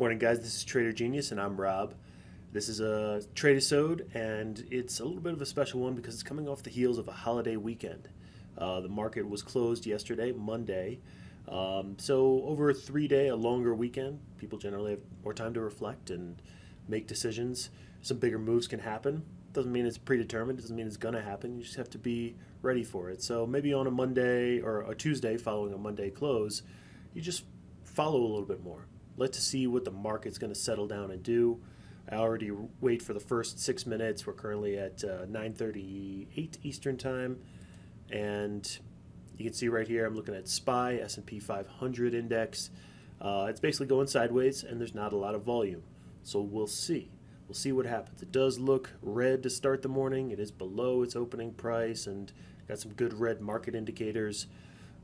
Morning, guys. This is Trader Genius, and I'm Rob. This is a trade-isode, and it's a little bit of a special one because it's coming off the heels of a holiday weekend. The market was closed yesterday, Monday. So over a 3-day, a longer weekend, people generally have more time to reflect and make decisions. Some bigger moves can happen. Doesn't mean it's predetermined. Doesn't mean it's going to happen. You just have to be ready for it. So maybe on a Monday or a Tuesday following a Monday close, you just follow a little bit more. Let's see what the market's going to settle down and do. I already wait for the first 6 minutes. We're currently at 9:38 Eastern time, and you can see right here I'm looking at SPY S&P 500 index. It's basically going sideways, and there's not a lot of volume. So we'll see. We'll see what happens. It does look red to start the morning. It is below its opening price, and got some good red market indicators.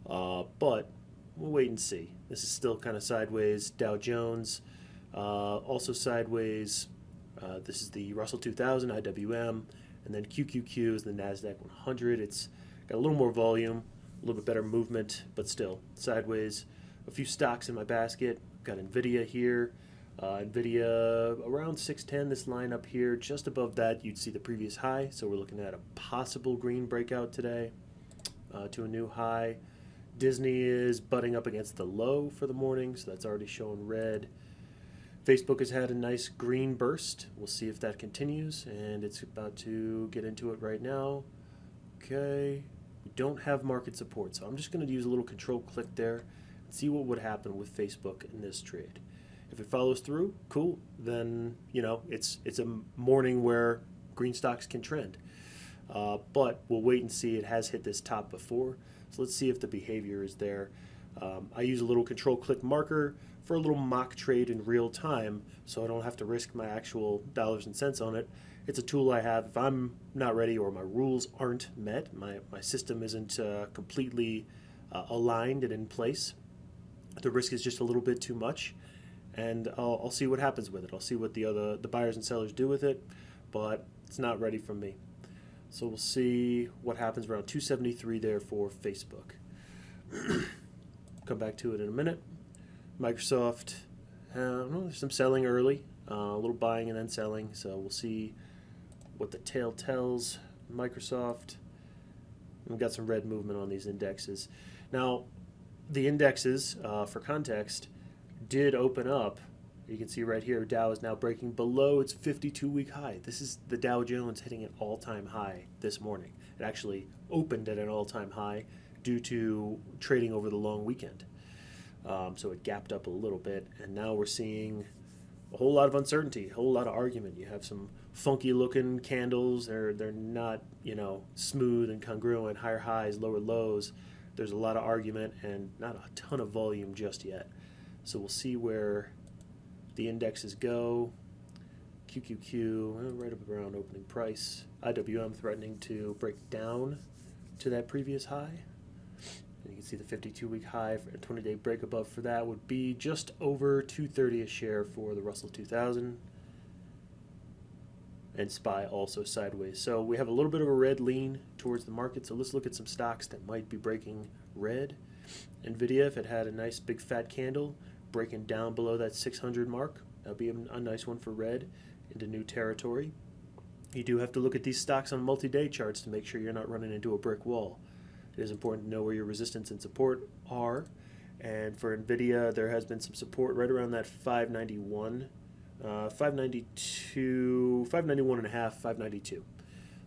But we'll wait and see. This is still kind of sideways. Dow Jones also sideways. This is the Russell 2000, IWM, and then QQQ is the NASDAQ 100. It's got a little more volume, a little bit better movement, but still sideways. A few stocks in my basket. Got NVIDIA here. NVIDIA around 610, this line up here. Just above that, you'd see the previous high. So we're looking at a possible green breakout today to a new high. Disney is butting up against the low for the morning, so that's already showing red. Facebook has had a nice green burst. We'll see if that continues, and it's about to get into it right now. Okay, we don't have market support, so I'm just going to use a little control click there and see what would happen with Facebook in this trade. If it follows through, cool. Then, it's a morning where green stocks can trend. But we'll wait and see. It has hit this top before. So let's see if the behavior is there. I use a little control click marker for a little mock trade in real time so I don't have to risk my actual dollars and cents on it. It's a tool I have. If I'm not ready or my rules aren't met, my system isn't completely aligned and in place, the risk is just a little bit too much, and I'll see what happens with it. I'll see what the buyers and sellers do with it, but it's not ready for me. So we'll see what happens around 273 there for Facebook. Come back to it in a minute. Microsoft, there's some selling early, a little buying and then selling. So we'll see what the tail tells. Microsoft, we've got some red movement on these indexes. Now, the indexes, for context, did open up. You can see right here, Dow is now breaking below its 52-week high. This is the Dow Jones hitting an all-time high this morning. It actually opened at an all-time high due to trading over the long weekend. So it gapped up a little bit, and now we're seeing a whole lot of uncertainty, a whole lot of argument. You have some funky-looking candles. They're not, smooth and congruent, higher highs, lower lows. There's a lot of argument and not a ton of volume just yet. So we'll see where the indexes go. QQQ right up around opening price. IWM threatening to break down to that previous high. And you can see the 52-week high for a 20-day break above for that would be just over 230 a share for the Russell 2000. And SPY also sideways. So we have a little bit of a red lean towards the market. So let's look at some stocks that might be breaking red. NVIDIA, if it had a nice big fat candle, breaking down below that 600 mark, that would be a nice one for red into new territory. You do have to look at these stocks on multi-day charts to make sure you're not running into a brick wall. It is important to know where your resistance and support are. And for NVIDIA, there has been some support right around that 591, 592, 591 and a half, 592.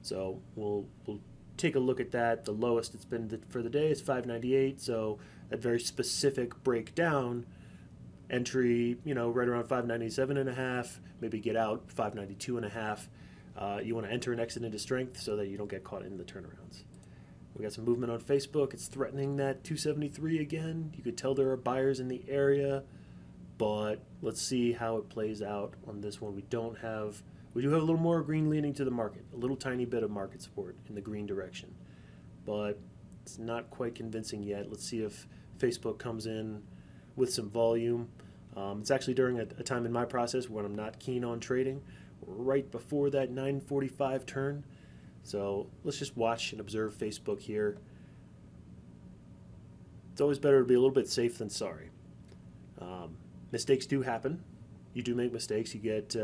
So we'll take a look at that. The lowest it's been for the day is 598. So that very specific breakdown. Entry, right around 597 and a half, maybe get out 592 and a half. You want to enter and exit into strength so that you don't get caught in the turnarounds. We got some movement on Facebook. It's threatening that 273 again. You could tell there are buyers in the area, but let's see how it plays out on this one. We do have a little more green leaning to the market, a little tiny bit of market support in the green direction, but it's not quite convincing yet. Let's see if Facebook comes in with some volume. It's actually during a time in my process when I'm not keen on trading, right before that 9:45 turn. So let's just watch and observe Facebook here. It's always better to be a little bit safe than sorry. Mistakes do happen. you do make mistakes. You get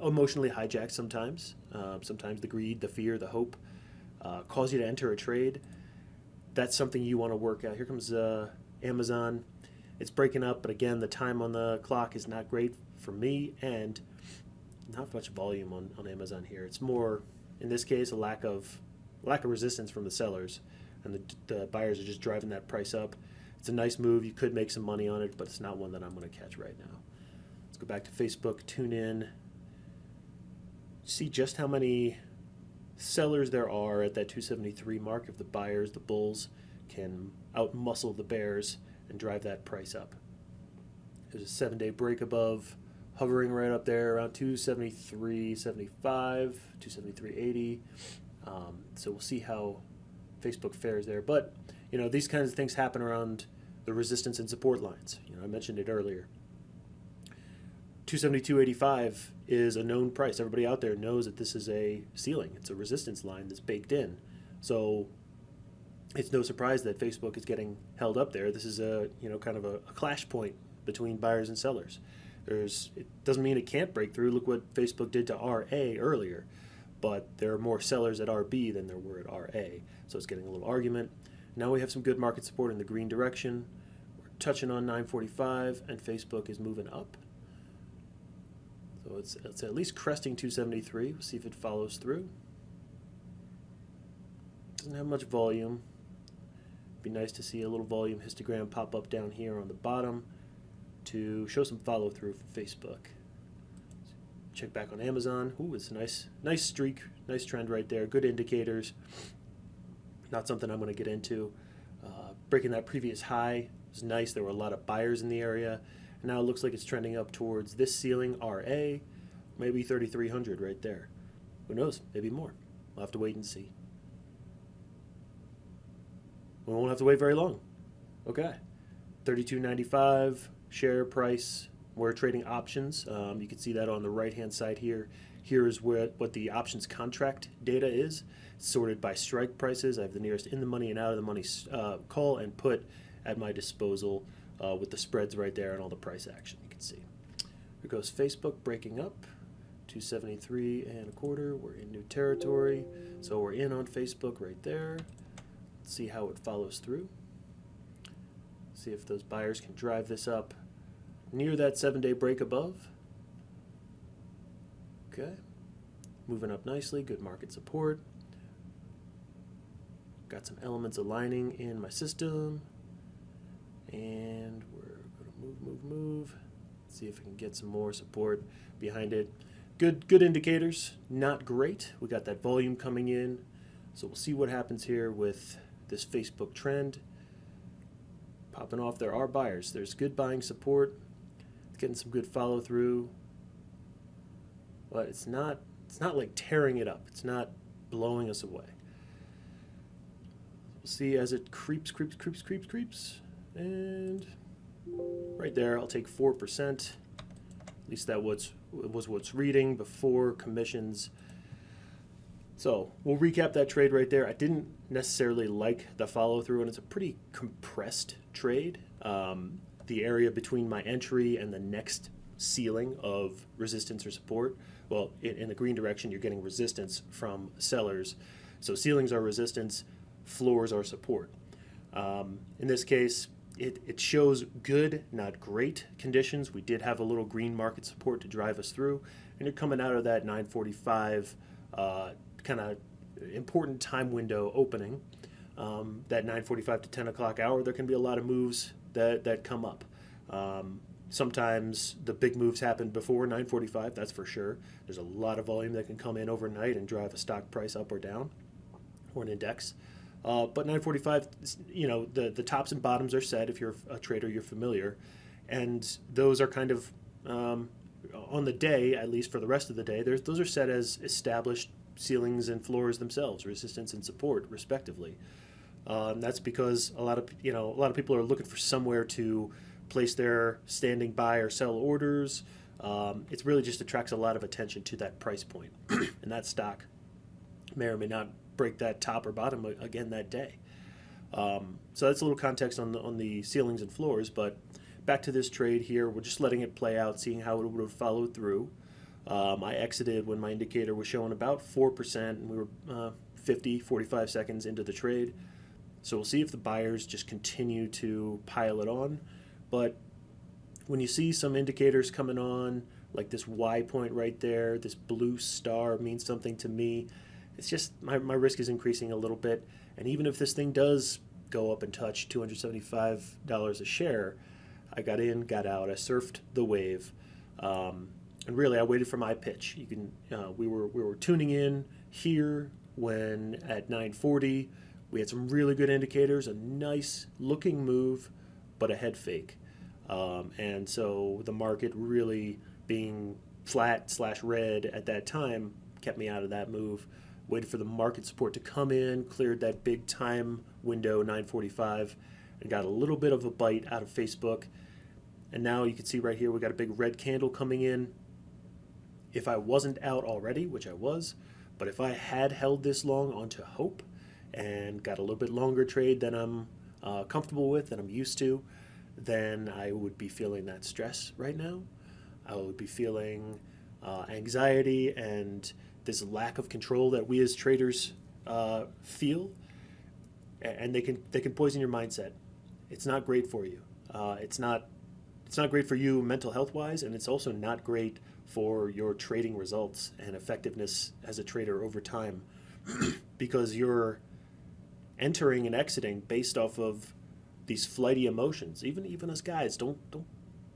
emotionally hijacked sometimes. Sometimes the greed, the fear, the hope cause you to enter a trade. That's something you want to work out. Here comes Amazon. It's breaking up, but again, the time on the clock is not great for me, and not much volume on Amazon here. It's more, in this case, a lack of resistance from the sellers, and the buyers are just driving that price up. It's a nice move. You could make some money on it, but it's not one that I'm going to catch right now. Let's go back to Facebook, tune in, see just how many sellers there are at that 273 mark. If the buyers, the bulls, can outmuscle the bears and drive that price up. There's a 7-day break above, hovering right up there around 273.75, 273.80. So we'll see how Facebook fares there. But these kinds of things happen around the resistance and support lines. I mentioned it earlier. 272.85 is a known price. Everybody out there knows that this is a ceiling. It's a resistance line that's baked in. So it's no surprise that Facebook is getting held up there. This is a kind of a clash point between buyers and sellers. It doesn't mean it can't break through. Look what Facebook did to RA earlier, but there are more sellers at RB than there were at RA, so it's getting a little argument. Now we have some good market support in the green direction. We're touching on 945, and Facebook is moving up. So it's at least cresting 273. We'll see if it follows through. Doesn't have much volume. Be nice to see a little volume histogram pop up down here on the bottom to show some follow through for Facebook. Check back on Amazon. Ooh, it's a nice streak, nice trend right there. Good indicators. Not something I'm going to get into. Breaking that previous high was nice. There were a lot of buyers in the area. And now it looks like it's trending up towards this ceiling, RA, maybe 3,300 right there. Who knows? Maybe more. We'll have to wait and see. We won't have to wait very long. Okay. $32.95 share price. We're trading options. You can see that on the right-hand side here. Here is what the options contract data is. It's sorted by strike prices. I have the nearest in the money and out of the money call and put at my disposal with the spreads right there and all the price action you can see. Here goes Facebook breaking up. 273.25. We're in new territory. So we're in on Facebook right there. Let's see how it follows through. See if those buyers can drive this up near that 7-day break above. Okay. Moving up nicely. Good market support. Got some elements aligning in my system. And we're going to move. See if we can get some more support behind it. Good indicators. Not great. We got that volume coming in. So we'll see what happens here with this Facebook trend. Popping off, there are buyers. There's good buying support. It's getting some good follow through. But it's not like tearing it up. It's not blowing us away. We'll see as it creeps. And right there, I'll take 4%. At least that was what's reading before commissions. So we'll recap that trade right there. I didn't necessarily like the follow through, and it's a pretty compressed trade. The area between my entry and the next ceiling of resistance or support, well, in the green direction, you're getting resistance from sellers. So ceilings are resistance, floors are support. In this case, it shows good, not great conditions. We did have a little green market support to drive us through, and you're coming out of that 945 kind of important time window opening. That 9:45 to 10 o'clock hour, there can be a lot of moves that come up. Sometimes the big moves happen before 9:45, that's for sure. There's a lot of volume that can come in overnight and drive a stock price up or down, or an index. But 9:45, the tops and bottoms are set. If you're a trader, you're familiar. And those are kind of, on the day, at least for the rest of the day, those are set as established ceilings and floors themselves, resistance and support, respectively. That's because a lot of people are looking for somewhere to place their standing buy or sell orders. It really just attracts a lot of attention to that price point, and that stock may or may not break that top or bottom again that day. So that's a little context on the ceilings and floors, but back to this trade here. We're just letting it play out, seeing how it would have followed through. I exited when my indicator was showing about 4%, and we were 45 seconds into the trade. So we'll see if the buyers just continue to pile it on. But when you see some indicators coming on, like this Y point right there, this blue star means something to me. It's just my risk is increasing a little bit. And even if this thing does go up and touch $275 a share, I got in, got out, I surfed the wave. And really, I waited for my pitch. You can, we were tuning in here when at 9:40, we had some really good indicators, a nice looking move, but a head fake. And so the market really being flat/red at that time kept me out of that move. Waited for the market support to come in, cleared that big time window, 9:45, and got a little bit of a bite out of Facebook. And now you can see right here, we got a big red candle coming in. If I wasn't out already, which I was, but if I had held this long onto hope and got a little bit longer trade than I'm comfortable with, than I'm used to, then I would be feeling that stress right now. I would be feeling anxiety and this lack of control that we as traders feel, and they can poison your mindset. It's not great for you. It's not great for you mental health wise, and it's also not great for your trading results and effectiveness as a trader over time, because you're entering and exiting based off of these flighty emotions. Even as guys, don't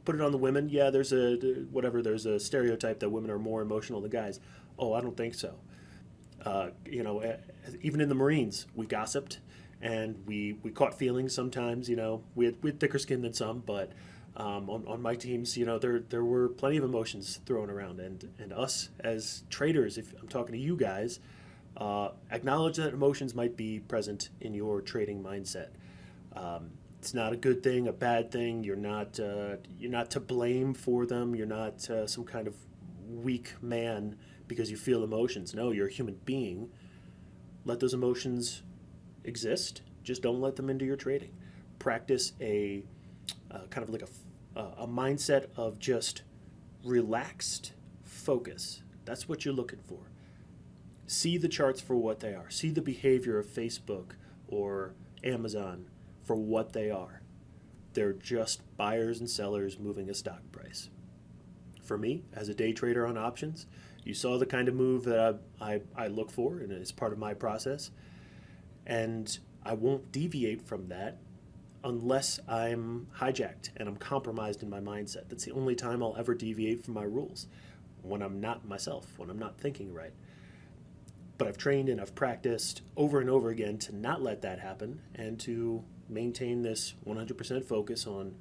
put it on the women. Yeah, there's a stereotype that women are more emotional than guys. Oh, I don't think so. Even in the Marines, we gossiped and we caught feelings sometimes. We had thicker skin than some, but on my teams, there were plenty of emotions thrown around, and us as traders, if I'm talking to you guys, acknowledge that emotions might be present in your trading mindset. It's not a good thing, a bad thing. You're not to blame for them. You're not some kind of weak man because you feel emotions. No, you're a human being. Let those emotions exist. Just don't let them into your trading. Practice a kind of like a mindset of just relaxed focus. That's what you're looking for. See the charts for what they are. See the behavior of Facebook or Amazon for what they are. They're just buyers and sellers moving a stock price. For me, as a day trader on options, you saw the kind of move that I look for, and it's part of my process. And I won't deviate from that unless I'm hijacked and I'm compromised in my mindset. That's the only time I'll ever deviate from my rules, when I'm not myself, when I'm not thinking right. But I've trained and I've practiced over and over again to not let that happen and to maintain this 100% focus on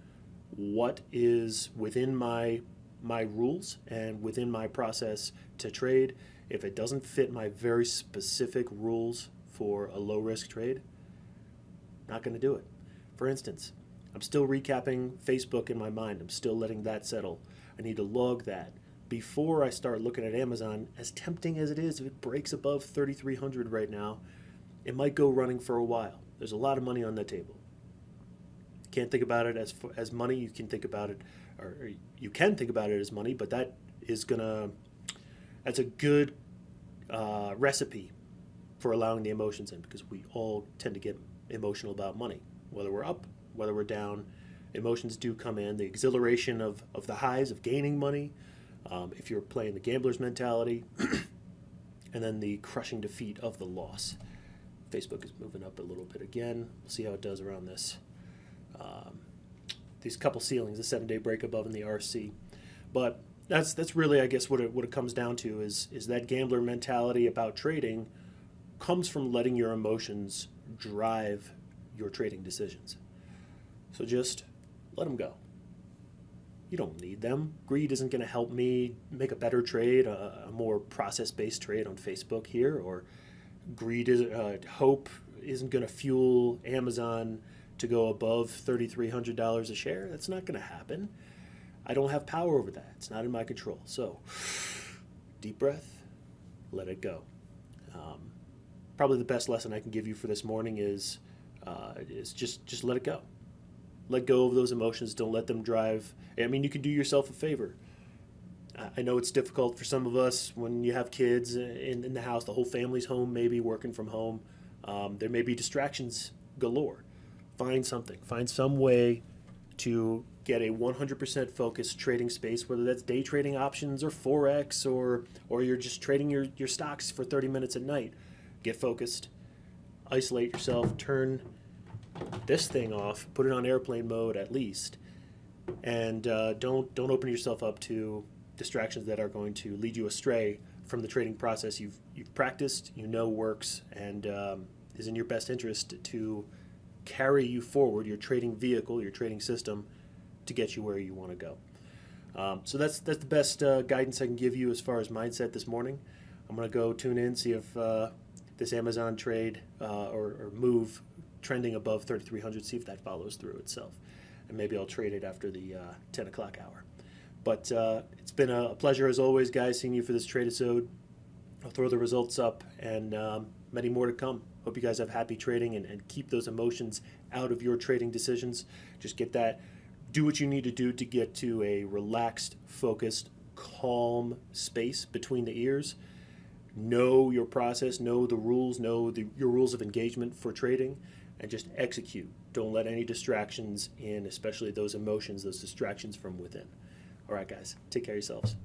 what is within my rules and within my process to trade. If it doesn't fit my very specific rules for a low risk trade, not going to do it. For instance, I'm still recapping Facebook in my mind. I'm still letting that settle. I need to log that before I start looking at Amazon. As tempting as it is, if it breaks above 3,300 right now, it might go running for a while. There's a lot of money on the table. Can't think about it as money. You can think about it, or you can think about it as money, but that's a good recipe for allowing the emotions in, because we all tend to get emotional about money. Whether we're up, whether we're down, emotions do come in. The exhilaration of the highs of gaining money, if you're playing the gambler's mentality, and then the crushing defeat of the loss. Facebook is moving up a little bit again. We'll see how it does around this. These couple ceilings, the 7-day break above in the RC. But that's really, I guess, what it comes down to is that gambler mentality about trading comes from letting your emotions drive your trading decisions. So just let them go. You don't need them. Greed isn't going to help me make a better trade, a more process-based trade on Facebook here, or hope isn't going to fuel Amazon to go above $3,300 a share. That's not going to happen. I don't have power over that. It's not in my control. So deep breath, let it go. Probably the best lesson I can give you for this morning is just let it go. let go of those emotions. Don't let them drive. I mean, you can do yourself a favor. I know it's difficult for some of us when you have kids in the house, the whole family's home, maybe working from home. There may be distractions galore. Find something, find some way to get a 100% focused trading space, whether that's day trading options or Forex or you're just trading your stocks for 30 minutes at night. Get focused, isolate yourself, turn this thing off, put it on airplane mode at least, and don't open yourself up to distractions that are going to lead you astray from the trading process you've practiced, works, and is in your best interest to carry you forward, your trading vehicle, your trading system, to get you where you want to go. So that's the best guidance I can give you as far as mindset this morning. I'm going to go tune in, see if this Amazon trade or move trending above 3,300, see if that follows through itself. And maybe I'll trade it after the 10 o'clock hour. But it's been a pleasure as always, guys, seeing you for this trade-episode. I'll throw the results up and many more to come. Hope you guys have happy trading and keep those emotions out of your trading decisions. Just do what you need to do to get to a relaxed, focused, calm space between the ears. Know your process, know the rules, know your rules of engagement for trading, and just execute. Don't let any distractions in, especially those emotions, those distractions from within. All right, guys, take care of yourselves.